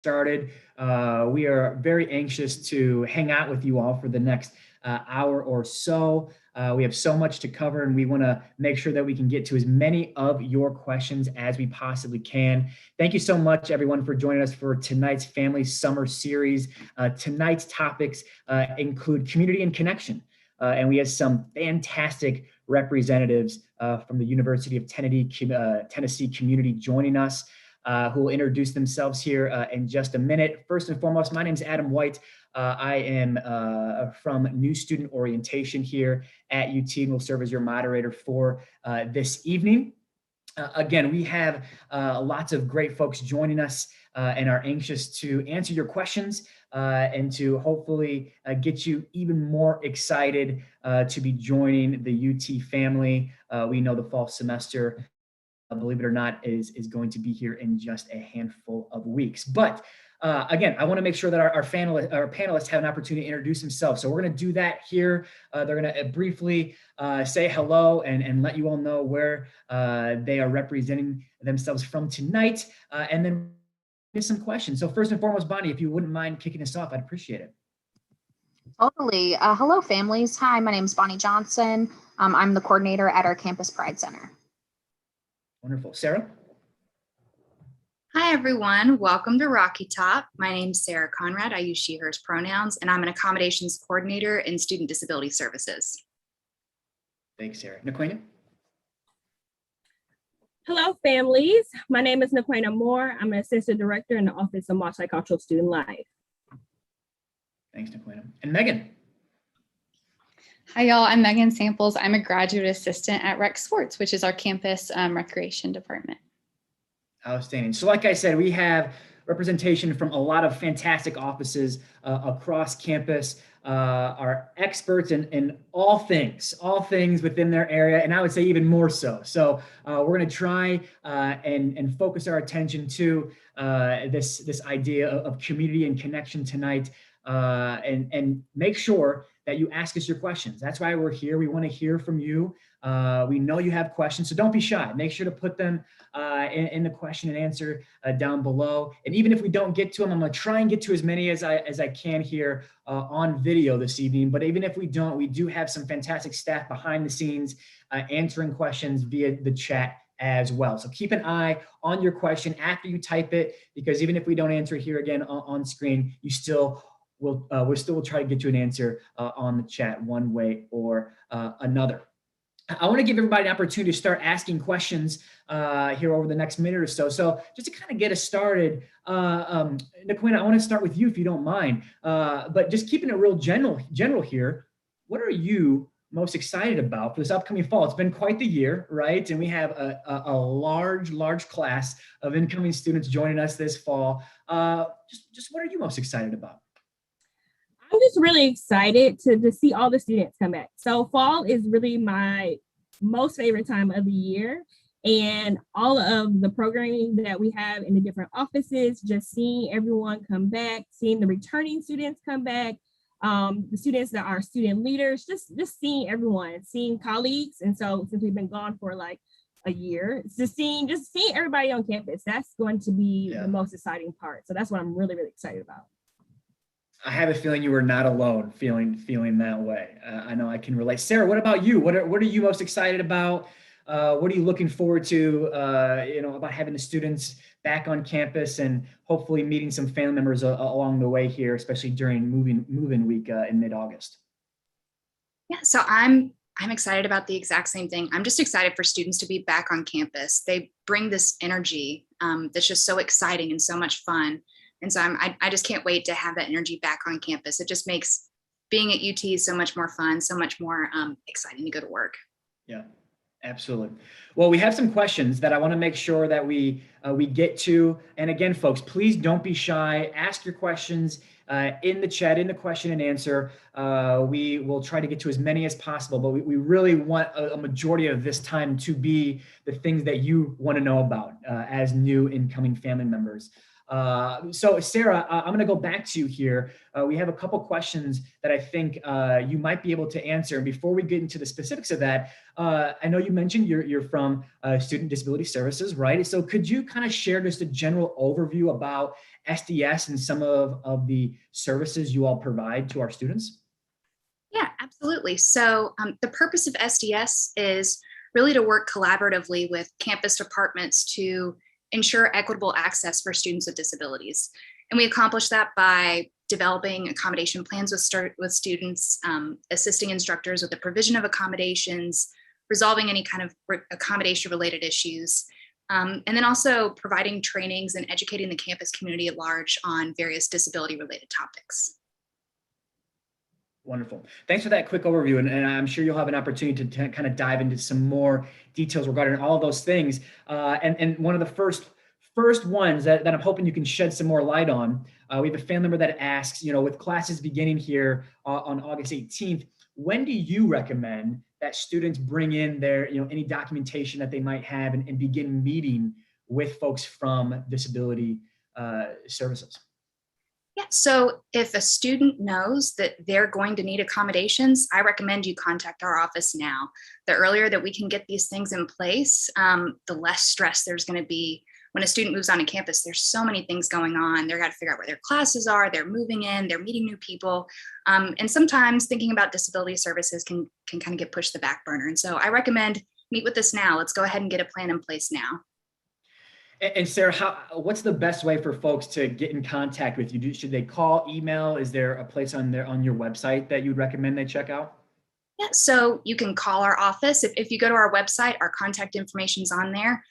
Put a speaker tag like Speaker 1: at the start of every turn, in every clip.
Speaker 1: started. We are very anxious to hang out with you all for the next hour or so. We have so much to cover, and we want to make sure that we can get to as many of your questions as we possibly can. Thank you so much, everyone, for joining us for tonight's Family Summer Series. Tonight's topics include community and connection, and we have some fantastic representatives from the University of Tennessee community joining us, who will introduce themselves here in just a minute. First and foremost, my name is Adam White. I am from New Student Orientation here at UT, and will serve as your moderator for this evening. Again, we have lots of great folks joining us and are anxious to answer your questions and to hopefully get you even more excited to be joining the UT family. We know the fall semester, believe it or not, is going to be here in just a handful of weeks. But again, I want to make sure that our panelists have an opportunity to introduce themselves. So we're going to do that here. They're going to briefly say hello and let you all know where they are representing themselves from tonight, and then get some questions. So first and foremost, Bonnie, if you wouldn't mind kicking us off, I'd appreciate it.
Speaker 2: Totally. Hello, families. Hi, my name is Bonnie Johnson. I'm the coordinator at our Campus Pride Center.
Speaker 1: Wonderful. Sarah?
Speaker 3: Hi, everyone. Welcome to Rocky Top. My name is Sarah Conrad. I use she, hers pronouns, and I'm an accommodations coordinator in Student Disability Services.
Speaker 1: Thanks, Sarah. Naquina?
Speaker 4: Hello, families. My name is Naquina Moore. I'm an assistant director in the Office of Multicultural Student Life.
Speaker 1: Thanks, Naquina. And Megan?
Speaker 5: Hi, y'all. I'm Megan Samples. I'm a graduate assistant at Rec Sports, which is our campus recreation department.
Speaker 1: Outstanding. So like I said, we have representation from a lot of fantastic offices across campus, are experts in all things within their area, and I would say even more so. So we're going to try and focus our attention to this idea of community and connection tonight, and make sure that you ask us your questions. That's why we're here. We want to hear from you. We know you have questions, so don't be shy. Make sure to put them in the question and answer down below. And even if we don't get to them, I'm going to try and get to as many as I can here on video this evening. But even if we don't, we do have some fantastic staff behind the scenes answering questions via the chat as well. So keep an eye on your question after you type it, because even if we don't answer it here again on screen, you still we still will try to get you an answer on the chat one way or another. I want to give everybody an opportunity to start asking questions here over the next minute or so. So just to kind of get us started, Naquina, I want to start with you if you don't mind, but just keeping it real general here. What are you most excited about for this upcoming fall? It's been quite the year, right? And we have a large class of incoming students joining us this fall. Just what are you most excited about?
Speaker 4: I'm just really excited to see all the students come back. So fall is really my most favorite time of the year, and all of the programming that we have in the different offices, just seeing everyone come back, seeing the returning students come back, the students that are student leaders, just seeing everyone, seeing colleagues. And so since we've been gone for like a year, just seeing everybody on campus, that's going to be the most exciting part. So that's what I'm really excited about.
Speaker 1: I have a feeling you were not alone feeling that way. I know I can relate. Sarah, what about you? What are you most excited about? What are you looking forward to, about having the students back on campus and hopefully meeting some family members along the way here, especially during move-in week in mid-August?
Speaker 3: Yeah, so I'm excited about the exact same thing. I'm just excited for students to be back on campus. They bring this energy that's just so exciting and so much fun. And so I just can't wait to have that energy back on campus. It just makes being at UT so much more fun, so much more exciting to go to work.
Speaker 1: Yeah, absolutely. Well, we have some questions that I want to make sure that we get to. And again, folks, please don't be shy. Ask your questions in the chat, in the question and answer. We will try to get to as many as possible, but we really want a majority of this time to be the things that you want to know about as new incoming family members. So Sarah, I'm going to go back to you here. We have a couple questions that I think you might be able to answer. And before we get into the specifics of that, I know you mentioned you're from Student Disability Services, right? So could you kind of share just a general overview about SDS and some of the services you all provide to our students?
Speaker 3: Yeah, absolutely. So the purpose of SDS is really to work collaboratively with campus departments to ensure equitable access for students with disabilities. And we accomplish that by developing accommodation plans with students, assisting instructors with the provision of accommodations, resolving any kind of accommodation related issues, and then also providing trainings and educating the campus community at large on various disability related topics.
Speaker 1: Wonderful. Thanks for that quick overview. And I'm sure you'll have an opportunity to kind of dive into some more details regarding all of those things. And one of the first ones that I'm hoping you can shed some more light on, we have a family member that asks, with classes beginning here on August 18th, when do you recommend that students bring in their, any documentation that they might have and begin meeting with folks from disability services?
Speaker 3: Yeah, so if a student knows that they're going to need accommodations, I recommend you contact our office now. The earlier that we can get these things in place, the less stress there's going to be. When a student moves onto campus, there's so many things going on. They've got to figure out where their classes are, they're moving in, they're meeting new people. And sometimes thinking about disability services can kind of get pushed to the back burner. And so I recommend meet with us now. Let's go ahead and get a plan in place now.
Speaker 1: And Sarah, what's the best way for folks to get in contact with you? Should they call, email? Is there a place on your website that you'd recommend they check out?
Speaker 3: Yeah, so you can call our office. If you go to our website, our contact information's on there.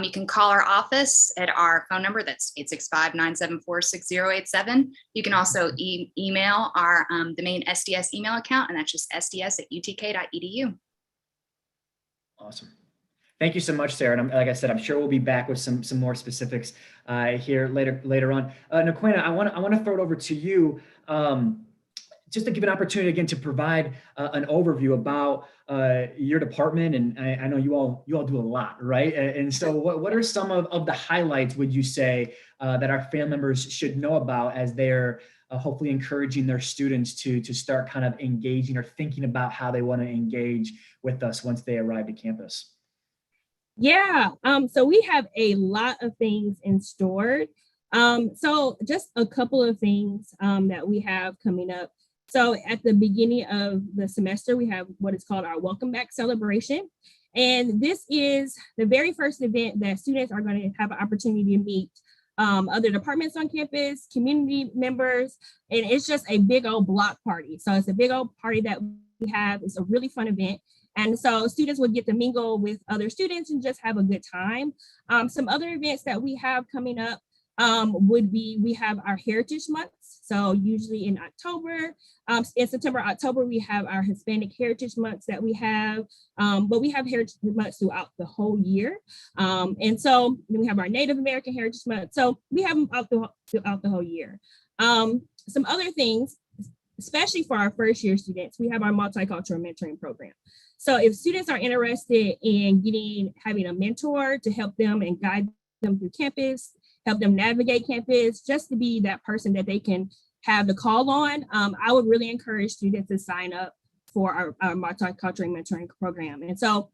Speaker 3: You can call our office at our phone number. That's 865-974-6087. You can also email our the main SDS email account, and that's just sds@utk.edu.
Speaker 1: Awesome. Thank you so much, Sarah. And like I said, I'm sure we'll be back with some more specifics here later on. Naquena, I want to throw it over to you just to give an opportunity again to provide an overview about your department. And I know you all do a lot, right? And so what are some of the highlights, would you say, that our family members should know about as they're hopefully encouraging their students to start kind of engaging or thinking about how they want to engage with us once they arrive at campus?
Speaker 4: Yeah, so we have a lot of things in store. So just a couple of things that we have coming up. So at the beginning of the semester, we have what is called our Welcome Back celebration. And this is the very first event that students are going to have an opportunity to meet other departments on campus, community members, and it's just a big old block party. So it's a big old party that we have. It's a really fun event. And so students would get to mingle with other students and just have a good time. Some other events that we have coming up would be, we have our Heritage Months. So usually in October, in September, October, we have our Hispanic Heritage Months that we have, but we have Heritage Months throughout the whole year. And so then we have our Native American Heritage Month. So we have them throughout the whole year. Some other things, especially for our first year students, we have our multicultural mentoring program. So if students are interested in having a mentor to help them and guide them through campus, help them navigate campus, just to be that person that they can have the call on, I would really encourage students to sign up for our multicultural mentoring program. And so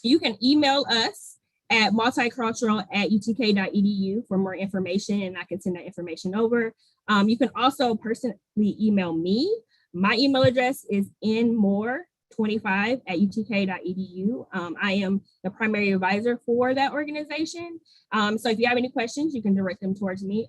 Speaker 4: you can email us at multicultural@utk.edu for more information, and I can send that information over. You can also personally email me. My email address is nmore25@utk.edu. I am the primary advisor for that organization. So if you have any questions, you can direct them towards me.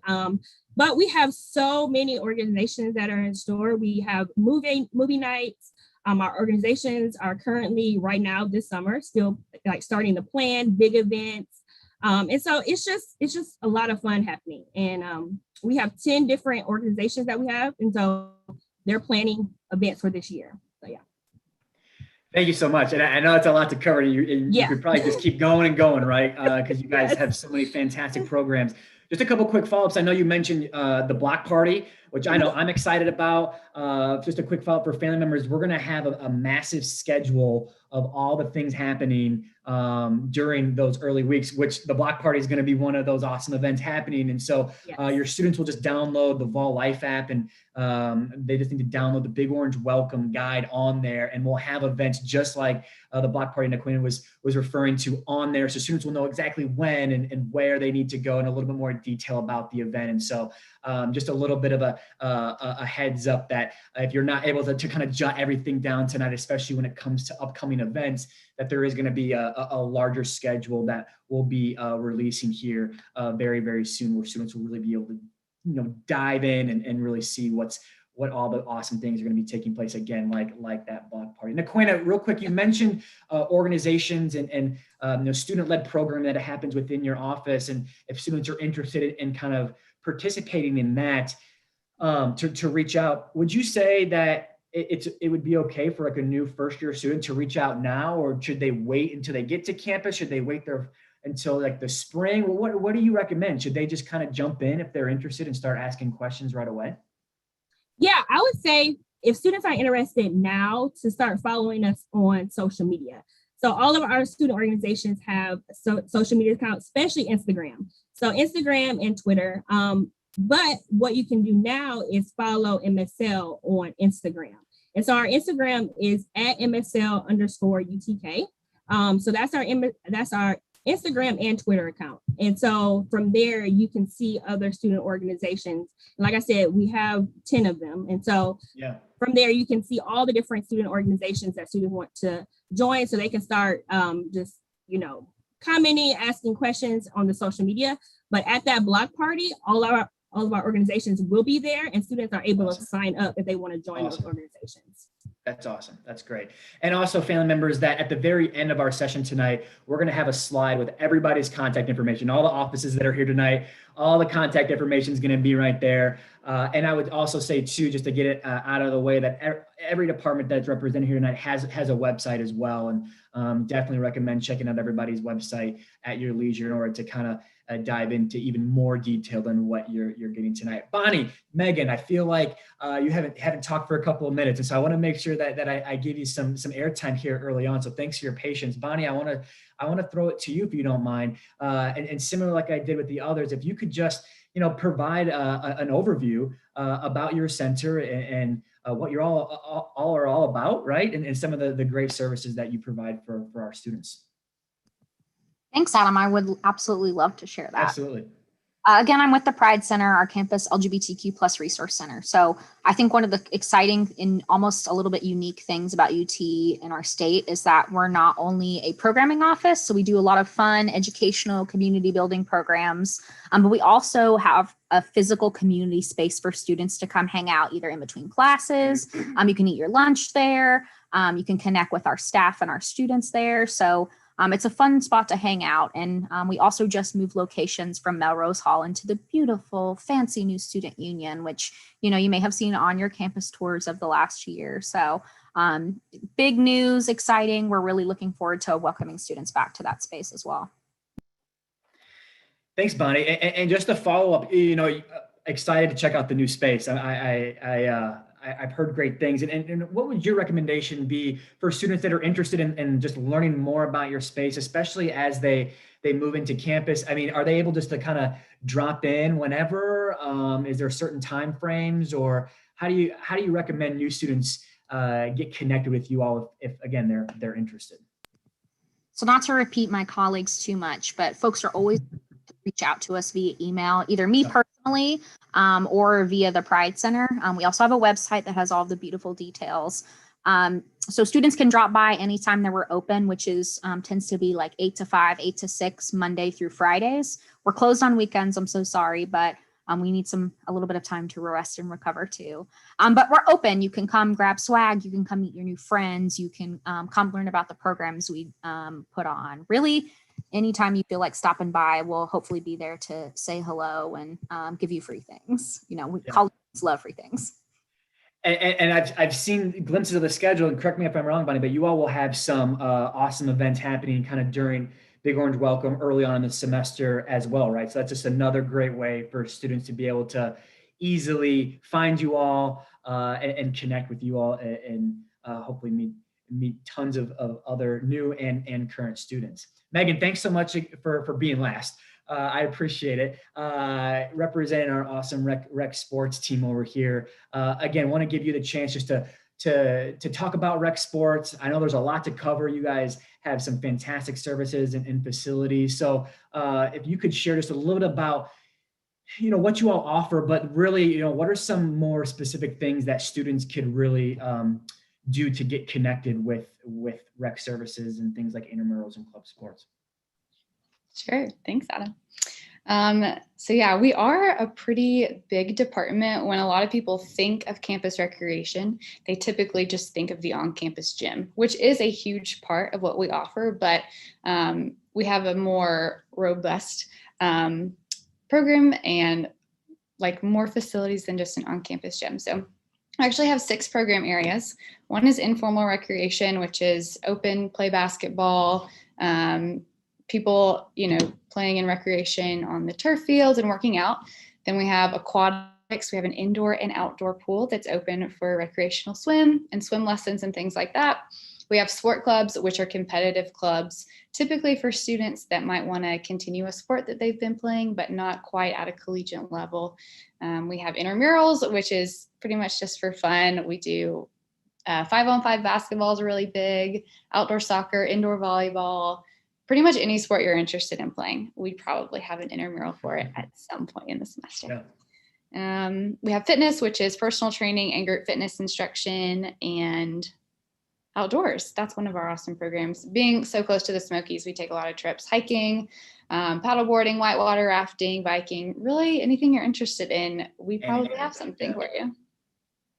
Speaker 4: But we have so many organizations that are in store. We have movie nights. Our organizations are currently right now this summer still like starting to plan big events. And so it's just a lot of fun happening. And we have 10 different organizations that we have. And so they're planning events for this year. So yeah.
Speaker 1: Thank you so much. And I know it's a lot to cover. You could probably just keep going and going, right? Because you guys have so many fantastic programs. Just a couple quick follow-ups. I know you mentioned the block party. which I know I'm excited about. Just a quick follow-up for family members, we're going to have a massive schedule of all the things happening during those early weeks, which the block party is going to be one of those awesome events happening. And so your students will just download the Vol Life app, and they just need to download the Big Orange Welcome Guide on there, and we'll have events just like the block party Naquina was referring to on there. So students will know exactly when and where they need to go, and a little bit more detail about the event. And so just a little bit of a heads up that if you're not able to kind of jot everything down tonight, especially when it comes to upcoming events, that there is going to be a larger schedule that we'll be releasing here very, very soon, where students will really be able to, dive in and really see what all the awesome things are going to be taking place again, like that block party. Naquina, real quick, you mentioned organizations and student-led program that happens within your office, and if students are interested in kind of participating in that, to reach out, would you say that it would be okay for like a new first-year student to reach out now, or should they wait until they get to campus? Should they wait there until like the spring? Well, what do you recommend? Should they just kind of jump in if they're interested and start asking questions right away?
Speaker 4: Yeah, I would say if students are interested now, to start following us on social media. So all of our student organizations have social media accounts, especially Instagram. So Instagram and Twitter. But what you can do now is follow MSL on Instagram. And so our Instagram is at MSL_UTK. So that's our Instagram and Twitter account. And so from there, you can see other student organizations. And like I said, we have 10 of them. And so from there, you can see all the different student organizations that students want to join, so they can start just, commenting, asking questions on the social media. But at that block party, all of our organizations will be there, and students are able to sign up if they want to join those organizations.
Speaker 1: That's awesome. That's great. And also, family members, that at the very end of our session tonight, we're going to have a slide with everybody's contact information, all the offices that are here tonight, all the contact information is going to be right there. And I would also say too, just to get it out of the way, that every department that's represented here tonight has a website as well. And definitely recommend checking out everybody's website at your leisure in order to kind of dive into even more detail than what you're getting tonight. Bonnie, Megan, I feel like you haven't talked for a couple of minutes, and so I want to make sure that I give you some airtime here early on. So thanks for your patience. Bonnie, I want to throw it to you if you don't mind. And similar like I did with the others, if you could just provide an overview about your center and what you're all about, right? And some of the great services that you provide for our students.
Speaker 2: Thanks, Adam. I would absolutely love to share that.
Speaker 1: Absolutely.
Speaker 2: Again, I'm with the Pride Center, our campus LGBTQ+ resource center. So I think one of the exciting and almost a little bit unique things about UT in our state is that we're not only a programming office, so we do a lot of fun, educational, community building programs, but we also have a physical community space for students to come hang out either in between classes. You can eat your lunch there. You can connect with our staff and our students there. So it's a fun spot to hang out. And we also just moved locations from Melrose Hall into the beautiful, fancy new Student Union, which, you may have seen on your campus tours of the last year. So big news, exciting. We're really looking forward to welcoming students back to that space as well.
Speaker 1: Thanks, Bonnie. And just to follow up, excited to check out the new space. I've heard great things. And what would your recommendation be for students that are interested in just learning more about your space, especially as they move into campus? I mean, are they able just to kind of drop in whenever? Is there certain time frames, or how do you recommend new students get connected with you all if again they're interested?
Speaker 2: So not to repeat my colleagues too much, but folks are always reach out to us via email, either me personally or via the Pride Center. We also have a website that has all the beautiful details. So students can drop by anytime that we're open, which is tends to be like 8 to 5, 8 to 6, Monday through Fridays. We're closed on weekends. I'm so sorry, but we need a little bit of time to rest and recover too. But we're open. You can come grab swag. You can come meet your new friends. You can come learn about the programs we put on. Really, anytime you feel like stopping by, we'll hopefully be there to say hello and give you free things. Colleagues love free things.
Speaker 1: And I've seen glimpses of the schedule, and correct me if I'm wrong, Bonnie, but you all will have some awesome events happening kind of during Big Orange Welcome early on in the semester as well, right? So that's just another great way for students to be able to easily find you all and connect with you all and hopefully meet tons of other new and current students. Megan, thanks so much for being last. I appreciate it. Representing our awesome rec sports team over here. Again, want to give you the chance just to talk about rec sports. I know there's a lot to cover. You guys have some fantastic services and facilities. So if you could share just a little bit about, what you all offer, but really, what are some more specific things that students could really do to get connected with rec services and things like intramurals and club sports?
Speaker 5: Sure. Thanks, Adam. So yeah, we are a pretty big department. When a lot of people think of campus recreation, they typically just think of the on-campus gym, which is a huge part of what we offer, but we have a more robust program and like more facilities than just an on-campus gym. So I actually have 6 program areas. One is informal recreation, which is open play basketball, people, playing in recreation on the turf fields and working out. Then we have aquatics. We have an indoor and outdoor pool that's open for recreational swim and swim lessons and things like that. We have sport clubs, which are competitive clubs, typically for students that might want to continue a sport that they've been playing, but not quite at a collegiate level. We have intramurals, which is pretty much just for fun. We do 5-on-5 basketball is really big, outdoor soccer, indoor volleyball, pretty much any sport you're interested in playing. We probably have an intramural for it at some point in the semester. Yeah. We have fitness, which is personal training and group fitness instruction, and outdoors. That's one of our awesome programs. Being so close to the Smokies, we take a lot of trips, hiking, paddleboarding, whitewater rafting, biking, really anything you're interested in. We probably have something for you.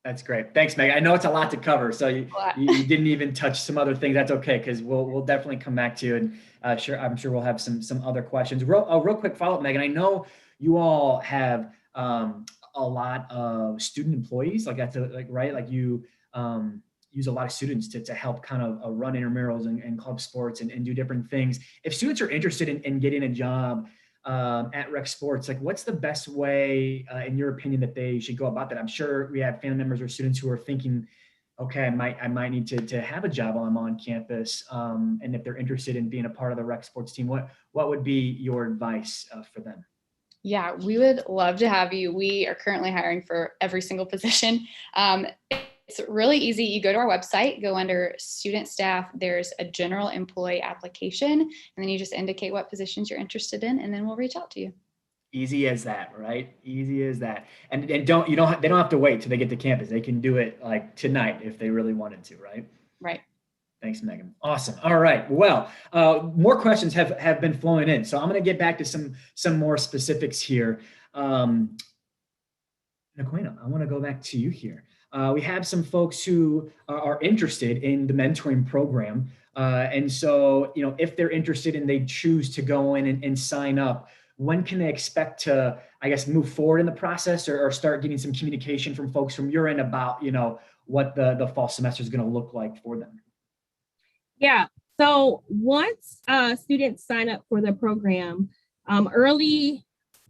Speaker 1: That's great. Thanks, Meg. I know it's a lot to cover, so you didn't even touch some other things. That's okay, because we'll definitely come back to you, and I'm sure we'll have some other questions. Real quick follow-up, Megan. I know you all have a lot of student employees, you use a lot of students to help kind of run intramurals and club sports and do different things. If students are interested in getting a job at rec sports, what's the best way, in your opinion, that they should go about that? I'm sure we have family members or students who are thinking, okay, I might need to have a job while I'm on campus. And if they're interested in being a part of the rec sports team, what would be your advice for them?
Speaker 5: Yeah, we would love to have you. We are currently hiring for every single position. It's really easy. You go to our website, go under student staff, there's a general employee application, and then you just indicate what positions you're interested in, and then we'll reach out to you.
Speaker 1: Easy as that, right? Easy as that. And they don't have to wait till they get to campus. They can do it tonight if they really wanted to, right?
Speaker 5: Right.
Speaker 1: Thanks, Megan. Awesome. All right. Well, more questions have been flowing in, so I'm going to get back to some more specifics here. Naquena, I want to go back to you here. We have some folks who are interested in the mentoring program. And so, if they're interested and they choose to go in and sign up, when can they expect to, move forward in the process or start getting some communication from folks from your end about, what the fall semester is going to look like for them?
Speaker 4: Yeah. So once students sign up for the program, early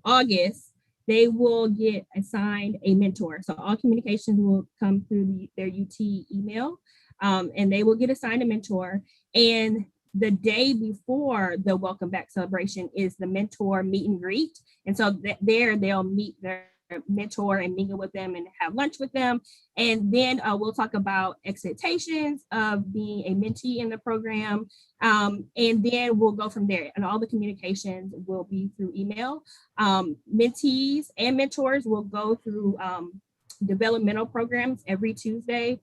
Speaker 4: August, they will get assigned a mentor. So all communications will come through their UT email, and they will get assigned a mentor. And the day before the welcome back celebration is the mentor meet and greet. And so there they'll meet their mentor and mingle with them and have lunch with them. And then we'll talk about expectations of being a mentee in the program. And then we'll go from there. And all the communications will be through email. Mentees and mentors will go through developmental programs every Tuesday.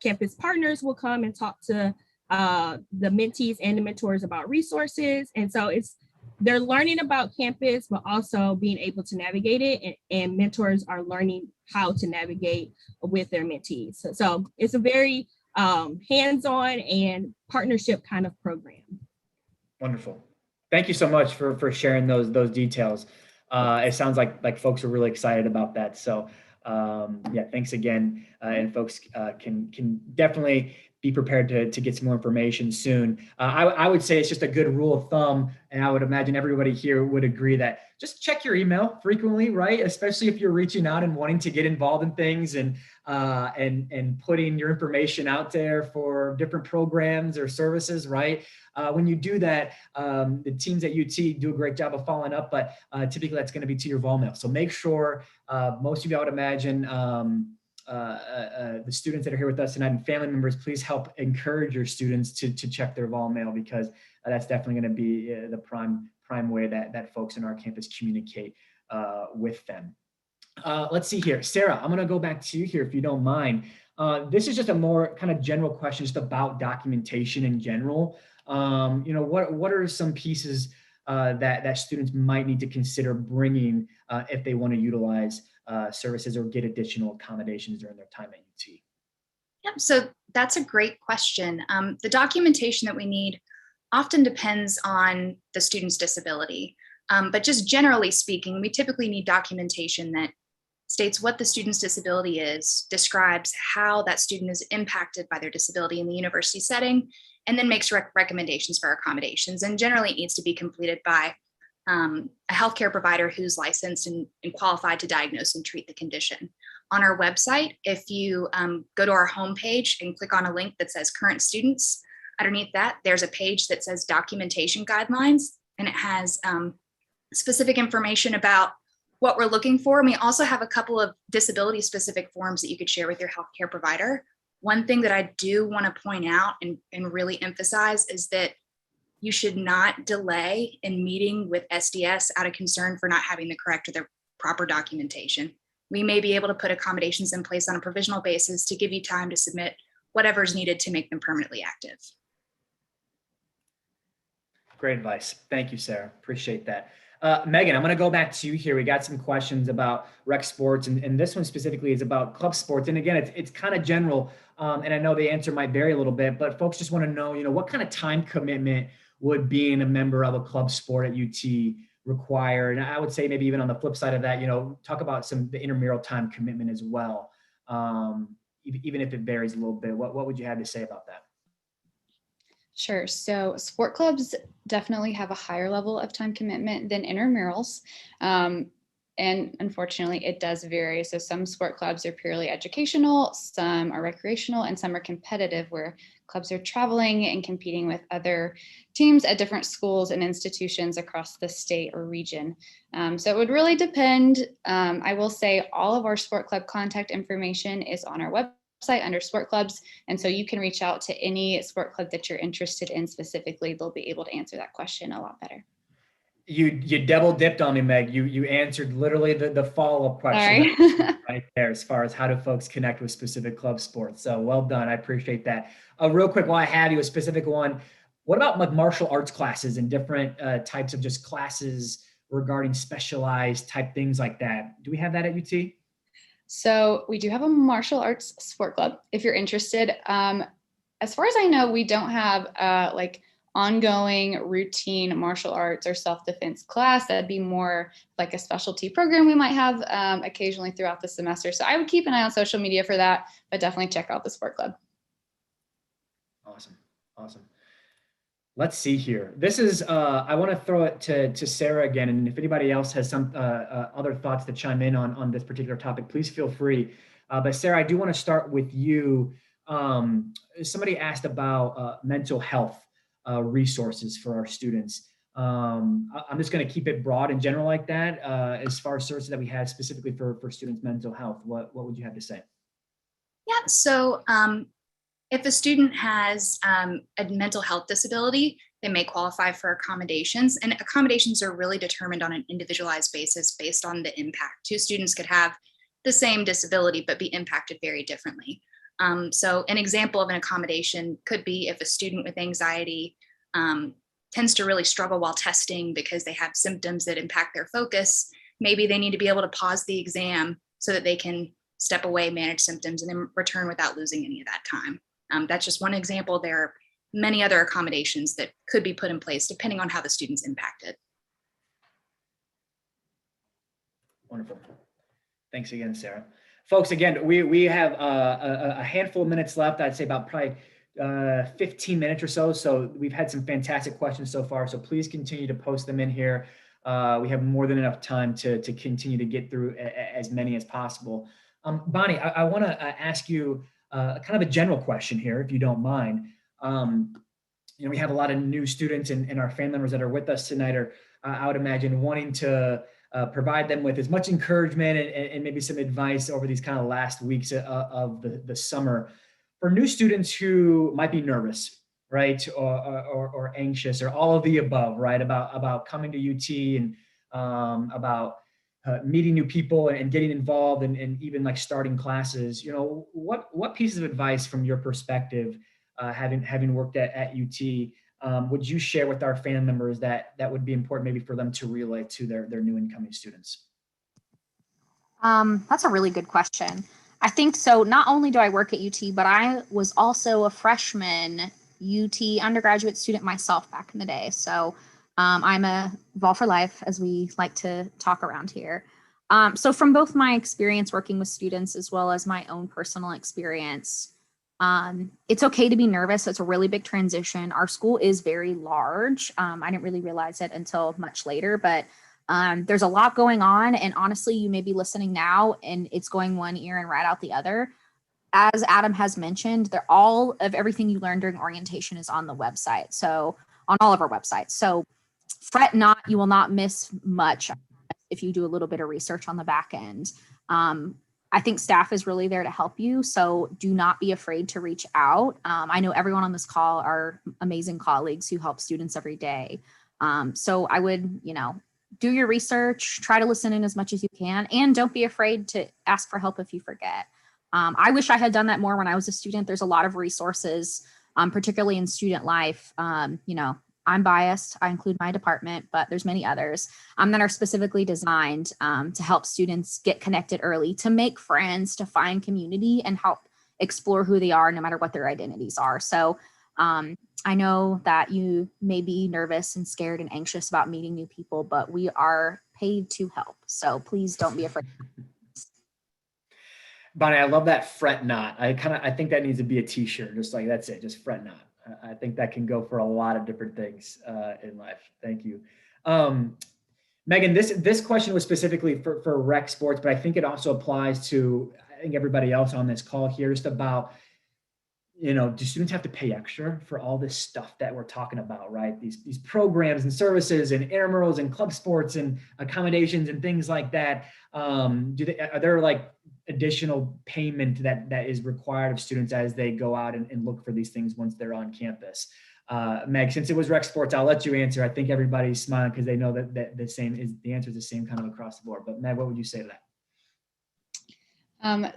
Speaker 4: Campus partners will come and talk to the mentees and the mentors about resources. And so they're learning about campus, but also being able to navigate it, and mentors are learning how to navigate with their mentees. So it's a very hands-on and partnership kind of program.
Speaker 1: Wonderful. Thank you so much for sharing those details. It sounds like folks are really excited about that. So thanks again. And folks can definitely be prepared to get some more information soon. I would say it's just a good rule of thumb, and I would imagine everybody here would agree that just check your email frequently, right? Especially if you're reaching out and wanting to get involved in things and putting your information out there for different programs or services, right? When you do that, the teams at UT do a great job of following up, but typically that's going to be to your vol mail. So make sure, most of you, I would imagine, the students that are here with us tonight and family members, please help encourage your students to check their vol mail, because that's definitely going to be the prime way that folks in our campus communicate with them. Let's see here. Sarah, I'm going to go back to you here if you don't mind. This is just a more kind of general question just about documentation in general. What are some pieces that students might need to consider bringing if they want to utilize services or get additional accommodations during their time at UT?
Speaker 3: Yep, so that's a great question. The documentation that we need often depends on the student's disability. But just generally speaking, we typically need documentation that states what the student's disability is, describes how that student is impacted by their disability in the university setting, and then makes recommendations for accommodations. And generally it needs to be completed by a healthcare provider who's licensed and qualified to diagnose and treat the condition. On our website, if you go to our homepage and click on a link that says current students, underneath that, there's a page that says documentation guidelines, and it has specific information about what we're looking for. And we also have a couple of disability specific forms that you could share with your healthcare provider. One thing that I do want to point out and really emphasize is that you should not delay in meeting with SDS out of concern for not having the correct or the proper documentation. We may be able to put accommodations in place on a provisional basis to give you time to submit whatever is needed to make them permanently active.
Speaker 1: Great advice. Thank you, Sarah. Appreciate that. Megan, I'm going to go back to you here. We got some questions about rec sports, and this one specifically is about club sports. And again, it's kind of general, and I know the answer might vary a little bit, but folks just want to know, what kind of time commitment would being a member of a club sport at UT require? And I would say maybe even on the flip side of that, talk about the intramural time commitment as well. Even if it varies a little bit, what would you have to say about that?
Speaker 5: Sure. So sport clubs definitely have a higher level of time commitment than intramurals. And unfortunately, it does vary. So some sport clubs are purely educational, some are recreational, and some are competitive, where clubs are traveling and competing with other teams at different schools and institutions across the state or region. So it would really depend. I will say all of our sport club contact information is on our website under sport clubs. And so you can reach out to any sport club that you're interested in specifically. They'll be able to answer that question a lot better.
Speaker 1: You double dipped on me, Meg. You answered literally the follow-up question right there, as far as how do folks connect with specific club sports. So well done. I appreciate that. Real quick, while I have you, a specific one. What about like martial arts classes and different types of just classes regarding specialized type things like that? Do we have that at UT?
Speaker 5: So we do have a martial arts sport club if you're interested. As far as I know, we don't have like ongoing routine martial arts or self-defense class. That'd be more like a specialty program we might have occasionally throughout the semester. So I would keep an eye on social media for that, but definitely check out the sport club.
Speaker 1: Awesome. Let's see here. This is, I want to throw it to Sarah again. And if anybody else has some other thoughts to chime in on this particular topic, please feel free. But Sarah, I do want to start with you. Somebody asked about mental health resources for our students. I'm just going to keep it broad and general like that. As far as services that we had specifically for students' mental health, what would you have to say?
Speaker 3: Yeah, so if a student has a mental health disability, they may qualify for accommodations, and accommodations are really determined on an individualized basis based on the impact. Two students could have the same disability, but be impacted very differently. So an example of an accommodation could be if a student with anxiety tends to really struggle while testing because they have symptoms that impact their focus. Maybe they need to be able to pause the exam so that they can step away, manage symptoms, and then return without losing any of that time. That's just one example. There are many other accommodations that could be put in place depending on how the student's impacted.
Speaker 1: Wonderful. Thanks again, Sarah. Folks, again, we have a handful of minutes left. I'd say about probably 15 minutes or so. So we've had some fantastic questions so far. So please continue to post them in here. We have more than enough time to continue to get through as many as possible. Bonnie, I want to ask you kind of a general question here, if you don't mind. We have a lot of new students and our family members that are with us tonight are, I would imagine, wanting to provide them with as much encouragement and maybe some advice over these kind of last weeks of the summer for new students who might be nervous, right, or anxious, or all of the above, right, about coming to UT and about meeting new people and getting involved and even like starting classes. What pieces of advice from your perspective, having worked at UT, would you share with our family members that would be important maybe for them to relay to their new incoming students?
Speaker 2: That's a really good question. I think so. Not only do I work at UT, but I was also a freshman UT undergraduate student myself back in the day. So I'm a Vol for Life, as we like to talk around here. So from both my experience working with students as well as my own personal experience, it's okay to be nervous. It's a really big transition. Our school is very large. I didn't really realize it until much later, but there's a lot going on. And honestly, you may be listening now and it's going one ear and right out the other. As Adam has mentioned, all of everything you learned during orientation is on the website. So on all of our websites. So fret not, you will not miss much if you do a little bit of research on the back end. I think staff is really there to help you. So do not be afraid to reach out. I know everyone on this call are amazing colleagues who help students every day. So I would, do your research, try to listen in as much as you can, and don't be afraid to ask for help if you forget. I wish I had done that more when I was a student. There's a lot of resources, particularly in student life. I'm biased. I include my department, but there's many others that are specifically designed to help students get connected early, to make friends, to find community, and help explore who they are, no matter what their identities are. So I know that you may be nervous and scared and anxious about meeting new people, but we are paid to help. So please don't be afraid.
Speaker 1: Bonnie, I love that fret not. I think that needs to be a t-shirt. Just like, that's it, just fret not. I think that can go for a lot of different things in life. Thank you. Megan, this question was specifically for rec sports, but I think it also applies to, I think, everybody else on this call here, just about, do students have to pay extra for all this stuff that we're talking about, right? These programs and services and intramurals and club sports and accommodations and things like that. Are there like additional payment that is required of students as they go out and look for these things once they're on campus? Meg, since it was rec sports, I'll let you answer. I think everybody's smiling because they know that the answer is the same kind of across the board. But Meg, what would you say to that?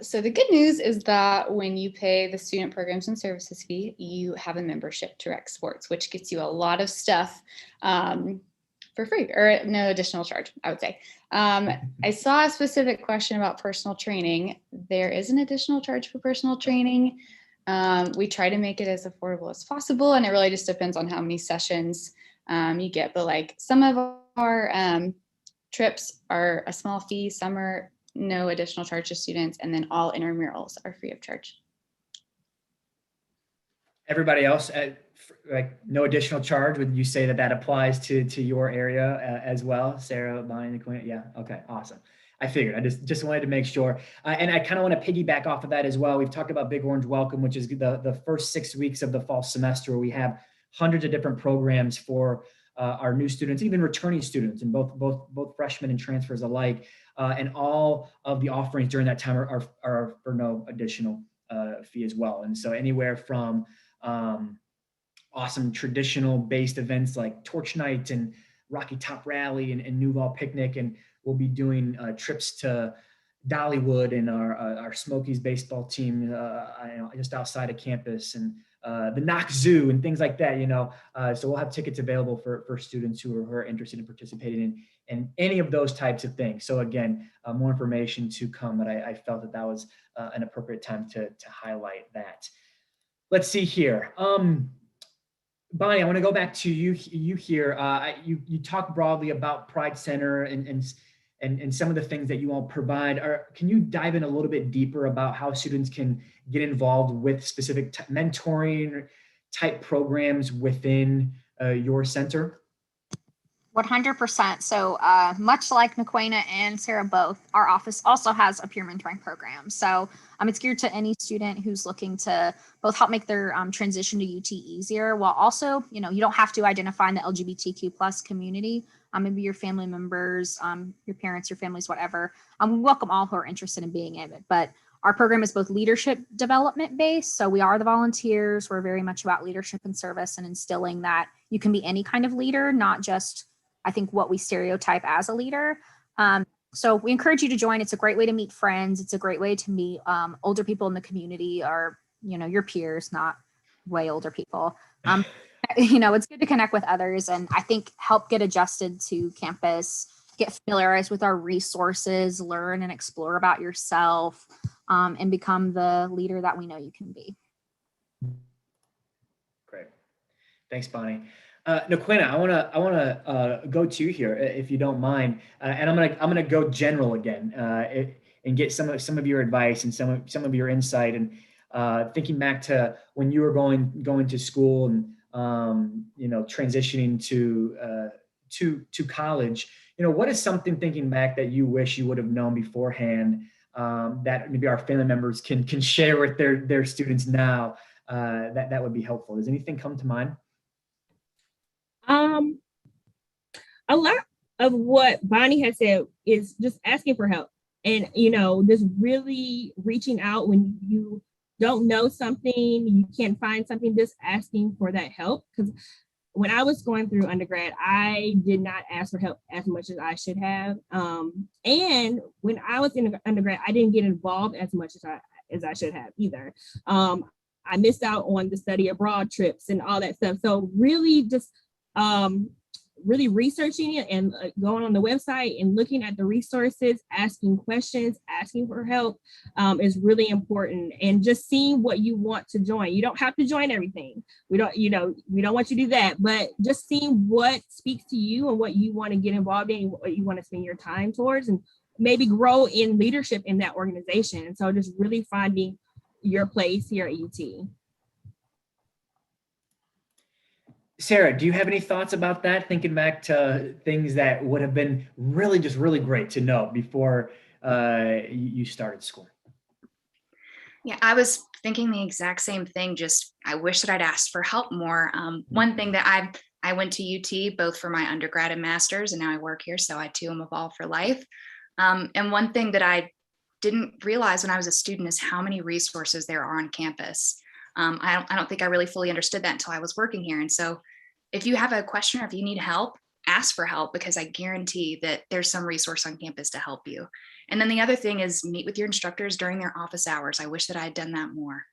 Speaker 5: So the good news is that when you pay the student programs and services fee, you have a membership to Rec Sports, which gets you a lot of stuff for free or no additional charge, I would say. I saw a specific question about personal training. There is an additional charge for personal training. We try to make it as affordable as possible, and it really just depends on how many sessions you get. But like some of our trips are a small fee, some are no additional charge to students, and then all intramurals are free of charge.
Speaker 1: Everybody else, like no additional charge, would you say that applies to your area as well? Sarah, Bonnie, Quinn? Yeah, okay, awesome. I figured, I just wanted to make sure. And I kind of want to piggyback off of that as well. We've talked about Big Orange Welcome, which is the first 6 weeks of the fall semester. We have hundreds of different programs for our new students, even returning students, and both freshmen and transfers alike. And all of the offerings during that time are for no additional fee as well. And so anywhere from awesome traditional based events like Torch Night and Rocky Top Rally and New Ball Picnic, and we'll be doing trips to Dollywood and our Smokies baseball team just outside of campus, and the Knox Zoo and things like that, so we'll have tickets available for students who are interested in participating in any of those types of things. So again, more information to come, but I felt that was an appropriate time to highlight that. Let's see here. Bonnie, I want to go back to you here. You talk broadly about Pride Center and and some of the things that you all provide. Can you dive in a little bit deeper about how students can get involved with specific mentoring type programs within your center?
Speaker 2: 100%. So much like Naquena and Sarah both, our office also has a peer mentoring program. So it's geared to any student who's looking to both help make their transition to UT easier, while also, you don't have to identify in the LGBTQ plus community. Maybe your family members, your parents, your families, whatever. We welcome all who are interested in being in it. But our program is both leadership development based. So we are the volunteers. We're very much about leadership and service and instilling that you can be any kind of leader, not just, I think, what we stereotype as a leader. So we encourage you to join. It's a great way to meet friends. It's a great way to meet older people in the community, or, your peers, not way older people. It's good to connect with others, and I think help get adjusted to campus, get familiarized with our resources, learn and explore about yourself, and become the leader that we know you can be.
Speaker 1: Great. Thanks, Bonnie. Naquena, I wanna go to you here, if you don't mind, and I'm gonna go general again, and get some of your advice and some of your insight, and thinking back to when you were going to school and transitioning to college. What is something, thinking back, that you wish you would have known beforehand, that maybe our family members can share with their students now, that would be helpful? Does anything come to mind?
Speaker 4: A lot of what Bonnie has said is just asking for help, and just really reaching out when you don't know something, you can't find something, just asking for that help. Because when I was going through undergrad, I did not ask for help as much as I should have. And when I was in undergrad, I didn't get involved as much as I should have either. I missed out on the study abroad trips and all that stuff. So really just really researching it and going on the website and looking at the resources, asking questions, asking for help is really important. And just seeing what you want to join. You don't have to join everything. We don't want you to do that, but just seeing what speaks to you and what you want to get involved in, what you want to spend your time towards, and maybe grow in leadership in that organization. So just really finding your place here at UT.
Speaker 1: Sarah, do you have any thoughts about that? Thinking back to things that would have been really great to know before you started school.
Speaker 3: Yeah, I was thinking the exact same thing. Just, I wish that I'd asked for help more. One thing that I went to UT both for my undergrad and master's, and now I work here, so I too am Evolve for Life. And one thing that I didn't realize when I was a student is how many resources there are on campus. I don't think I really fully understood that until I was working here. And so if you have a question or if you need help, ask for help, because I guarantee that there's some resource on campus to help you. And then the other thing is meet with your instructors during their office hours. I wish that I had done that more.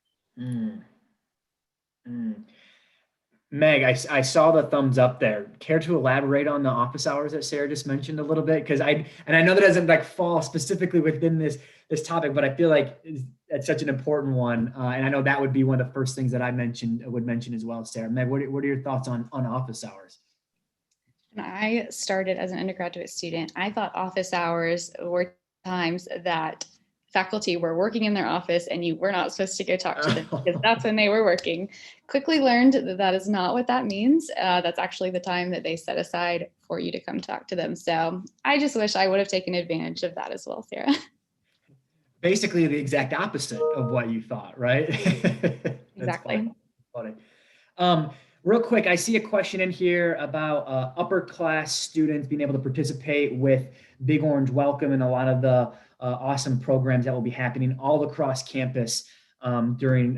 Speaker 1: Meg, I saw the thumbs up there. Care to elaborate on the office hours that Sarah just mentioned a little bit? Because I know that doesn't fall specifically within this topic, but I feel like it's such an important one. And I know that would be one of the first things that I would mention as well, Sarah. Meg, what are your thoughts on office hours?
Speaker 5: When I started as an undergraduate student, I thought office hours were times that faculty were working in their office and you were not supposed to go talk to them because that's when they were working. Quickly learned that is not what that means. That's actually the time that they set aside for you to come talk to them. So I just wish I would have taken advantage of that as well, Sarah.
Speaker 1: Basically the exact opposite of what you thought, right?
Speaker 5: Exactly.
Speaker 1: Funny. Real quick, I see a question in here about upper class students being able to participate with Big Orange Welcome and a lot of the awesome programs that will be happening all across campus during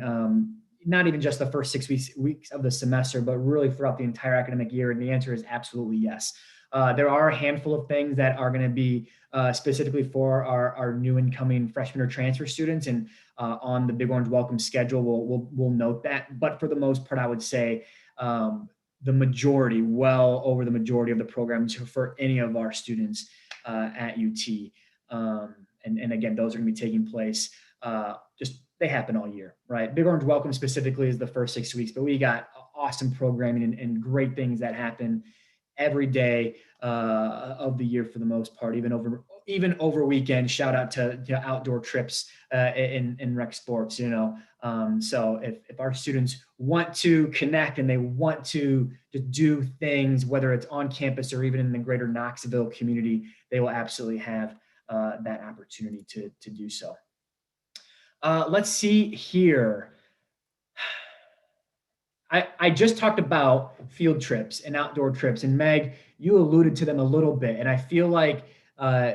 Speaker 1: not even just the first 6 weeks of the semester, but really throughout the entire academic year. And the answer is absolutely yes. There are a handful of things that are going to be specifically for our new incoming freshman or transfer students, and on the Big Orange Welcome schedule, we'll note that. But for the most part, I would say the majority, well over the majority of the programs for any of our students at UT. And again, those are going to be taking place. They happen all year, right? Big Orange Welcome specifically is the first 6 weeks, but we got awesome programming and great things that happen every day of the year for the most part, even even over weekends, shout out to outdoor trips in rec sports, so if our students want to connect and they want to do things, whether it's on campus or even in the greater Knoxville community, they will absolutely have that opportunity to do so. Let's see here. I just talked about field trips and outdoor trips, and Meg, you alluded to them a little bit, and I feel like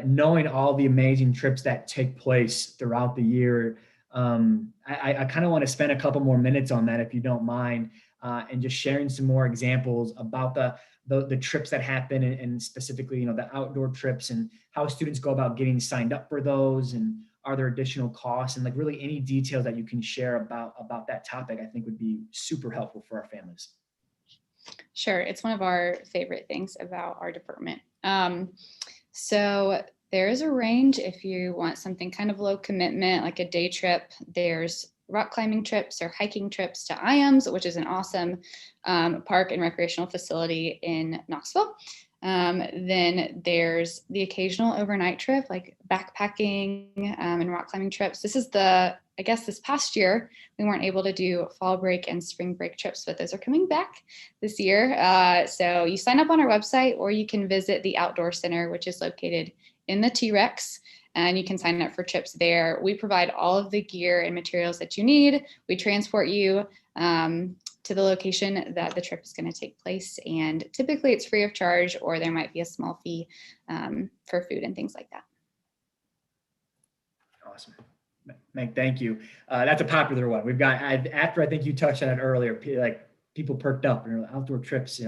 Speaker 1: knowing all the amazing trips that take place throughout the year, I kind of want to spend a couple more minutes on that, if you don't mind, and just sharing some more examples about the trips that happen, and specifically, the outdoor trips and how students go about getting signed up for those, and are there additional costs, and like really any details that you can share about that topic, I think would be super helpful for our families.
Speaker 5: Sure, it's one of our favorite things about our department. So there is a range if you want something kind of low commitment, like a day trip. There's rock climbing trips or hiking trips to IAMS, which is an awesome park and recreational facility in Knoxville. Then there's the occasional overnight trip, like backpacking and rock climbing trips. I guess this past year, we weren't able to do fall break and spring break trips, but those are coming back this year. So you sign up on our website, or you can visit the Outdoor Center, which is located in the T-Rex, and you can sign up for trips there. We provide all of the gear and materials that you need. We transport you to the location that the trip is going to take place. And typically it's free of charge, or there might be a small fee for food and things like that.
Speaker 1: Awesome. Meg, thank you. That's a popular one. We've got, after I think you touched on it earlier, like people perked up and outdoor trips,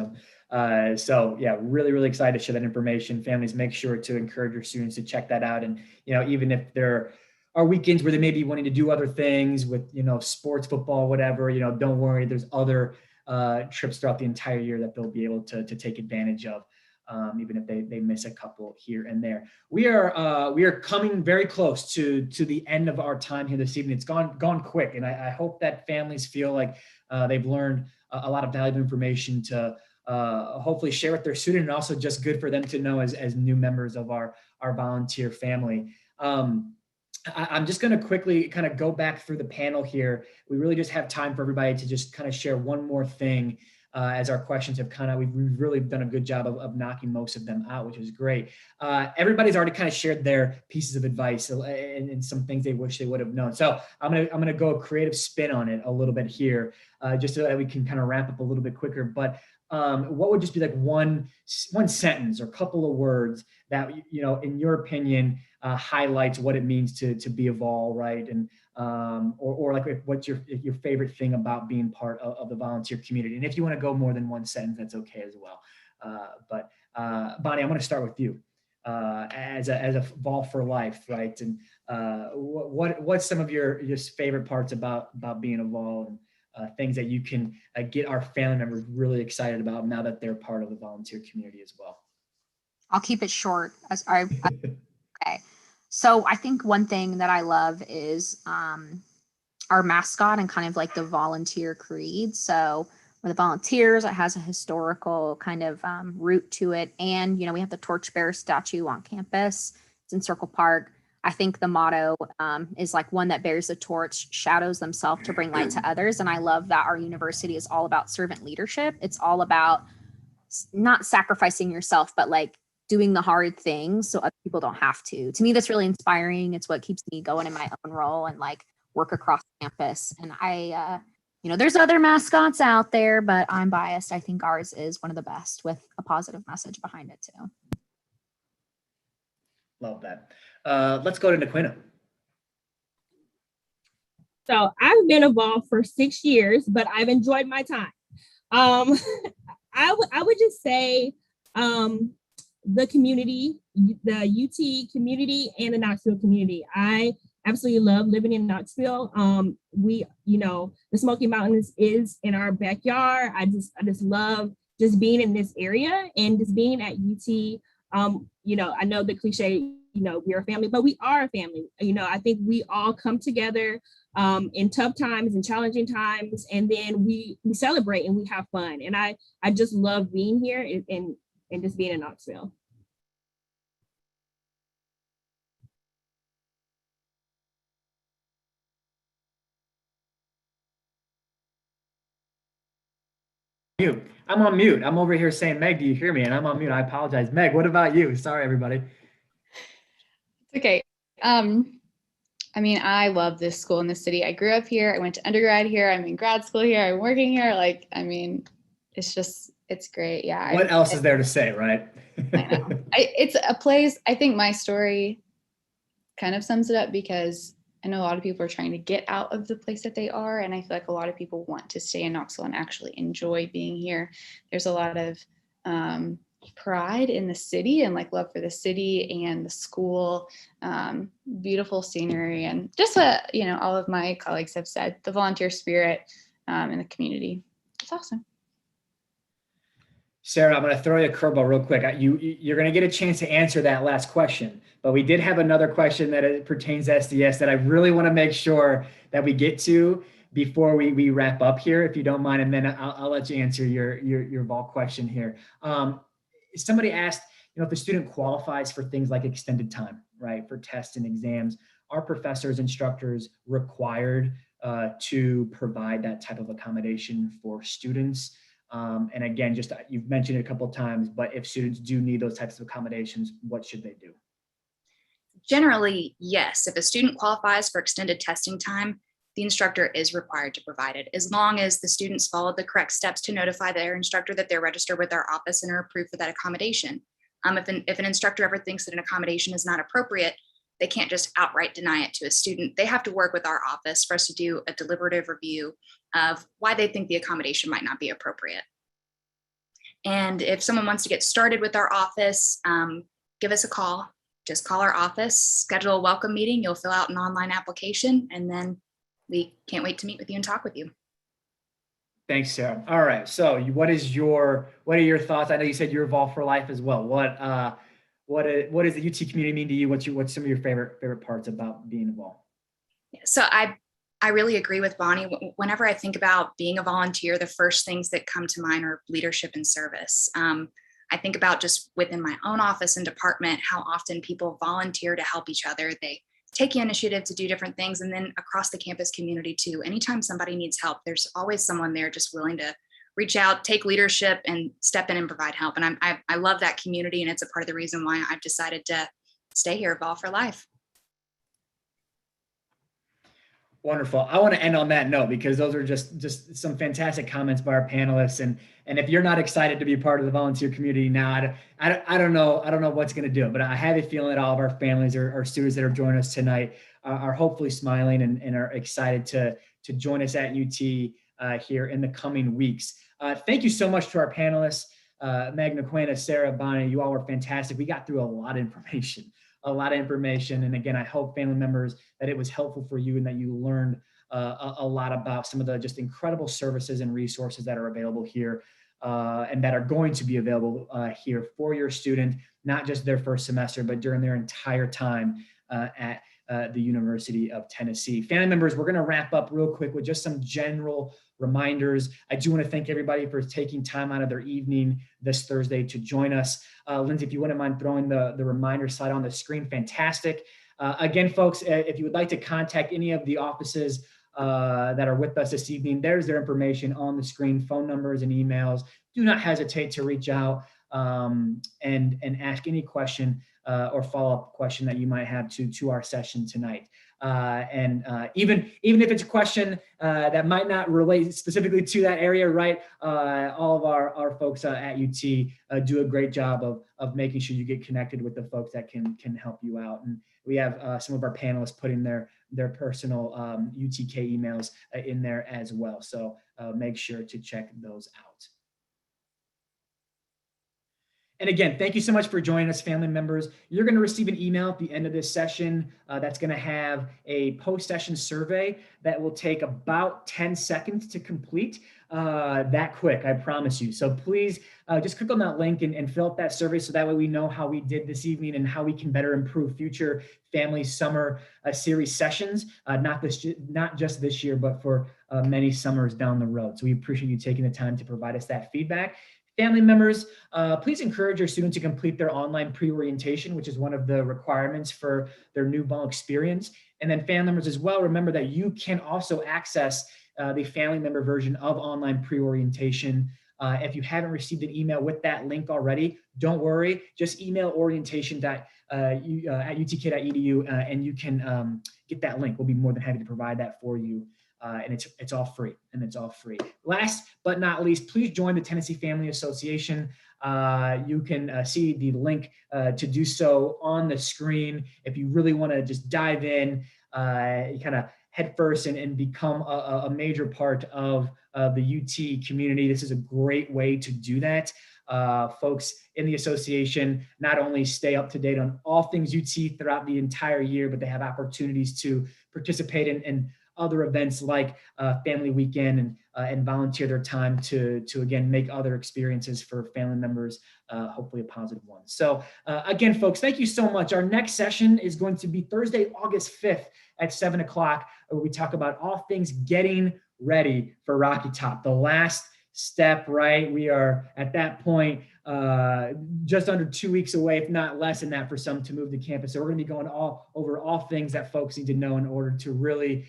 Speaker 1: so yeah, really, really excited to share that information. Families, make sure to encourage your students to check that out. And, even if there are weekends where they may be wanting to do other things with, sports, football, whatever, don't worry. There's other trips throughout the entire year that they'll be able to take advantage of. Even if they miss a couple here and there. We are coming very close to the end of our time here this evening. It's gone quick, and I hope that families feel like they've learned a lot of valuable information to hopefully share with their student, and also just good for them to know as new members of our volunteer family. I'm just going to quickly kind of go back through the panel here. We really just have time for everybody to just kind of share one more thing. As our questions have we've really done a good job of knocking most of them out, which is great. Everybody's already kind of shared their pieces of advice and some things they wish they would have known. So I'm gonna go a creative spin on it a little bit here, just so that we can kind of wrap up a little bit quicker. But what would just be like one sentence or couple of words that, in your opinion, highlights what it means to be a vol, right? And or like what's your favorite thing about being part of the volunteer community? And if you want to go more than one sentence, that's okay as well. But Bonnie, I'm going to start with you as a vol for life, right? And what's some of your favorite parts about being a vol, and things that you can get our family members really excited about now that they're part of the volunteer community as well?
Speaker 2: I'll keep it short. Okay. So I think one thing that I love is our mascot and kind of like the volunteer creed. So with the volunteers, it has a historical kind of root to it. And, we have the torchbearer statue on campus. It's in Circle Park. I think the motto is like one that bears the torch, shadows themselves to bring light to others. And I love that our university is all about servant leadership. It's all about not sacrificing yourself, but like doing the hard things so other people don't have to. To me, that's really inspiring. It's what keeps me going in my own role and like work across campus. And I, there's other mascots out there, but I'm biased. I think ours is one of the best with a positive message behind it too.
Speaker 1: Love that. Let's go to Naquina.
Speaker 4: So I've been involved for 6 years, but I've enjoyed my time. I would just say the community, the UT community, and the Knoxville community. I absolutely love living in Knoxville. The Smoky Mountains is in our backyard. I just love just being in this area and just being at UT. I know the cliche, we're a family, but we are a family. I think we all come together in tough times and challenging times, and then we celebrate and we have fun. And I just love being here and just being in Knoxville.
Speaker 1: mute. I'm on mute. I'm over here saying, Meg, do you hear me? And I'm on mute. I apologize. Meg, what about you? Sorry, everybody.
Speaker 5: Okay. I mean, I love this school in the city. I grew up here. I went to undergrad here. I'm in grad school here. I'm working here. Like, I mean, it's great. Yeah.
Speaker 1: What else is there to say, right?
Speaker 5: I know. It's a place, I think my story kind of sums it up, because I know a lot of people are trying to get out of the place that they are. And I feel like a lot of people want to stay in Knoxville and actually enjoy being here. There's a lot of pride in the city and like love for the city and the school, beautiful scenery, and just what, you know, all of my colleagues have said, the volunteer spirit in the community. It's awesome.
Speaker 1: Sarah, I'm going to throw you a curveball real quick. You're going to get a chance to answer that last question, but we did have another question that it pertains to SDS that I really want to make sure that we get to before we wrap up here, if you don't mind, and then I'll let you answer your vol question here. Somebody asked, you know, if the student qualifies for things like extended time, right, for tests and exams, are professors, instructors required to provide that type of accommodation for students? And again, just you've mentioned it a couple of times, but if students do need those types of accommodations, what should they do?
Speaker 3: Generally, yes. If a student qualifies for extended testing time, the instructor is required to provide it, as long as the students followed the correct steps to notify their instructor that they're registered with our office and are approved for that accommodation. If an instructor ever thinks that an accommodation is not appropriate, they can't just outright deny it to a student. They have to work with our office for us to do a deliberative review of why they think the accommodation might not be appropriate. And if someone wants to get started with our office, give us a call. Just call our office, schedule a welcome meeting. You'll fill out an online application, and then we can't wait to meet with you and talk with you.
Speaker 1: Thanks, Sarah. All right. So what are your thoughts? I know you said you're Vol for Life as well. What does the UT community mean to you? What's some of your favorite parts about being involved?
Speaker 3: So I really agree with Bonnie. Whenever I think about being a volunteer, the first things that come to mind are leadership and service. I think about just within my own office and department, how often people volunteer to help each other. They take the initiative to do different things. And then across the campus community too, anytime somebody needs help, there's always someone there just willing to reach out, take leadership, and step in and provide help. And I love that community, and it's a part of the reason why I've decided to stay here at Vol for Life.
Speaker 1: Wonderful. I want to end on that note, because those are just some fantastic comments by our panelists. And if you're not excited to be part of the volunteer community now, I don't know what's going to do it, but I have a feeling that all of our families or students that are joining us tonight are hopefully smiling and are excited to join us at UT here in the coming weeks. Thank you so much to our panelists, Meg, Naquena, Sarah, Bonnie. You all were fantastic. We got through a lot of information. And again, I hope family members that it was helpful for you and that you learned a lot about some of the just incredible services and resources that are available here and that are going to be available here for your student, not just their first semester, but during their entire time at the University of Tennessee. Family members, we're going to wrap up real quick with just some general reminders. I do want to thank everybody for taking time out of their evening this Thursday to join us. Lindsay, if you wouldn't mind throwing the reminder slide on the screen, fantastic. Again, folks, if you would like to contact any of the offices that are with us this evening, there's their information on the screen, phone numbers and emails. Do not hesitate to reach out and ask any question or follow-up question that you might have to our session tonight. Even if it's a question that might not relate specifically to that area, right? All of our folks at UT do a great job of making sure you get connected with the folks that can help you out. And we have some of our panelists putting their personal UTK emails in there as well. So make sure to check those out. And again, thank you so much for joining us, family members. You're going to receive an email at the end of this session that's going to have a post-session survey that will take about 10 seconds to complete. That quick, I promise you. So please just click on that link and fill out that survey so that way we know how we did this evening and how we can better improve future family summer series sessions, not just this year, but for many summers down the road. So we appreciate you taking the time to provide us that feedback. Family members, please encourage your students to complete their online pre-orientation, which is one of the requirements for their new Vol experience. And then family members as well, remember that you can also access the family member version of online pre-orientation If you haven't received an email with that link already, don't worry. Just email orientation@utk.edu and you can get that link. We'll be more than happy to provide that for you. And it's all free, and it's all free. Last but not least, please join the Tennessee Family Association. You can see the link to do so on the screen. If you really want to just dive in, kind of head first and become a major part of the UT community, this is a great way to do that. Folks in the association not only stay up to date on all things UT throughout the entire year, but they have opportunities to participate in other events like Family Weekend and volunteer their time to again make other experiences for family members, hopefully a positive one. So again, folks, thank you so much. Our next session is going to be Thursday, August 5th at 7 o'clock, where we talk about all things getting ready for Rocky Top, the last step, right? We are at that point just under 2 weeks away, if not less than that for some, to move to campus. So we're going to be going over all things that folks need to know in order to really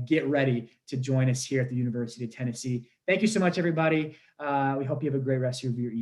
Speaker 1: get ready to join us here at the University of Tennessee. Thank you so much, everybody. We hope you have a great rest of your evening.